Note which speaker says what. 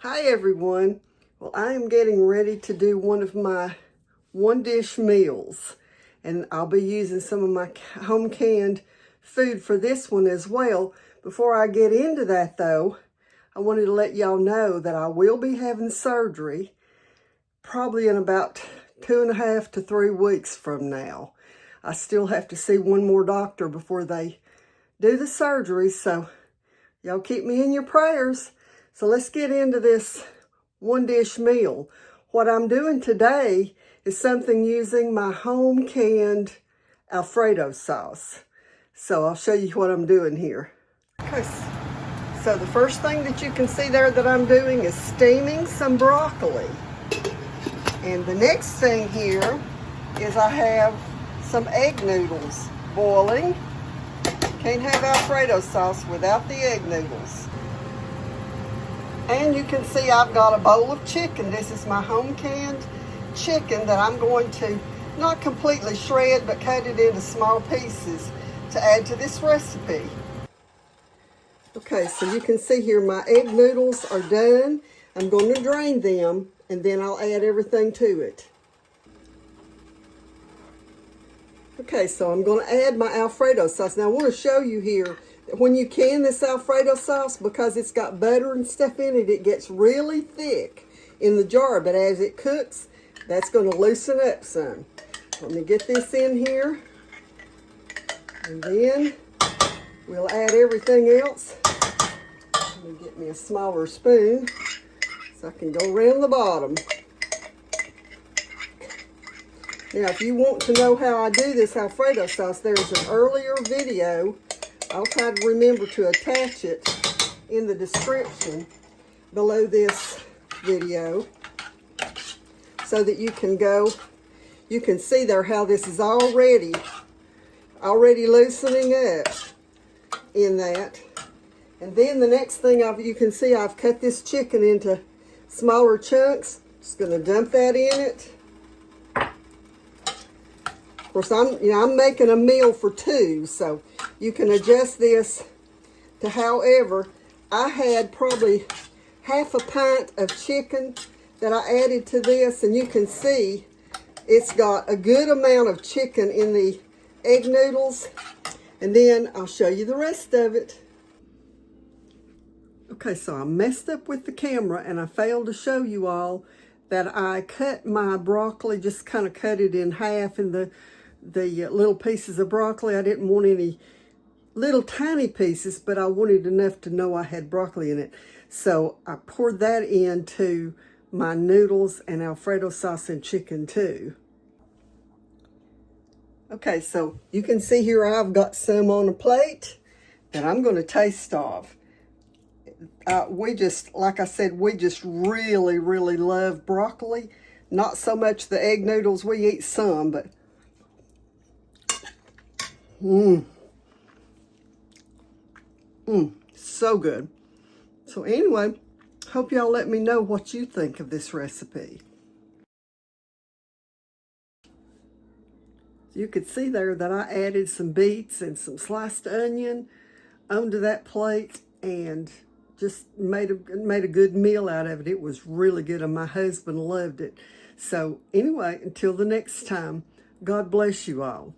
Speaker 1: Hi everyone. Well, I am getting ready to do one of my one-dish meals, and I'll be using some of my home canned food for this one as well. Before I get into that though, I wanted to let y'all know that I will be having surgery probably in about 2.5 to 3 weeks from now. I still have to see one more doctor before they do the surgery, so y'all keep me in your prayers. So let's get into this one-dish meal. What I'm doing today is something using my home canned Alfredo sauce. So I'll show you what I'm doing here. Okay, so the first thing that you can see there that I'm doing is steaming some broccoli. And the next thing here is I have some egg noodles boiling. Can't have Alfredo sauce without the egg noodles. And you can see I've got a bowl of chicken. This is my home canned chicken that I'm going to not completely shred, but cut it into small pieces to add to this recipe. Okay, so you can see here my egg noodles are done. I'm going to drain them and then I'll add everything to it. Okay, so I'm going to add my Alfredo sauce. Now I want to show you here that when you can this Alfredo sauce, because it's got butter and stuff in it, it gets really thick in the jar. But as it cooks, that's going to loosen up some. Let me get this in here. And then we'll add everything else. Let me get me a smaller spoon so I can go around the bottom. Now, if you want to know how I do this Alfredo sauce, there's an earlier video. I'll try to remember to attach it in the description below this video so that you can see there how this is already loosening up in that. And then the next thing you can see I've cut this chicken into smaller chunks. Just going to dump that in it. Of course, I'm making a meal for two, so you can adjust this to however. I had probably half a pint of chicken that I added to this, and you can see it's got a good amount of chicken in the egg noodles. And then I'll show you the rest of it. Okay, so I messed up with the camera and I failed to show you all that I cut my broccoli, just kind of cut it in half in the little pieces of broccoli. I didn't want any little tiny pieces, but I wanted enough to know I had broccoli in it. So I poured that into my noodles and Alfredo sauce and chicken too. Okay, so you can see here I've got some on a plate that I'm going to taste of. Like I said, we just really, really love broccoli. Not so much the egg noodles. We eat some, but so good. So anyway, hope y'all let me know what you think of this recipe. You could see there that I added some beets and some sliced onion onto that plate and just made a good meal out of it. It was really good and my husband loved it. So anyway, until the next time, God bless you all.